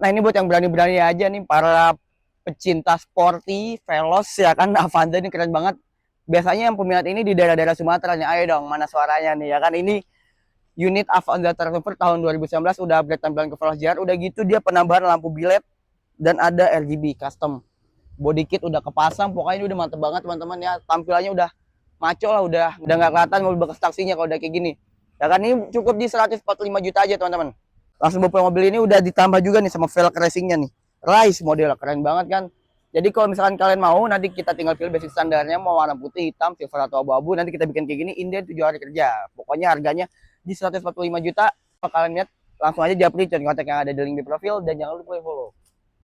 Nah ini buat yang berani-berani aja nih, para pecinta sporty, veloz ya kan, Avanza ini keren banget. Biasanya yang peminat ini di daerah-daerah Sumatera nih, ayo dong, mana suaranya nih ya kan. Ini unit Avanza Traveler tahun 2019 udah upgrade tampilan ke veloz JR, udah gitu dia penambahan lampu bilet dan ada RGB custom. Body kit udah kepasang, pokoknya ini udah mantep banget teman-teman ya. Tampilannya udah maco lah, udah nggak kelihatan mobil bekas taksinya kalau udah kayak gini. Ya kan ini cukup di 145 juta aja teman-teman. Langsung bawa mobil ini udah ditambah juga nih sama velg racingnya nih. Rise model keren banget kan. Jadi kalau misalkan kalian mau, nanti kita tinggal pilih basic standarnya mau warna putih, hitam, silver atau abu-abu. Nanti kita bikin kayak gini inden 7 hari kerja. Pokoknya harganya di 145 juta. Kalau kalian lihat langsung aja japri kontak yang ada di link di profil dan jangan lupa follow.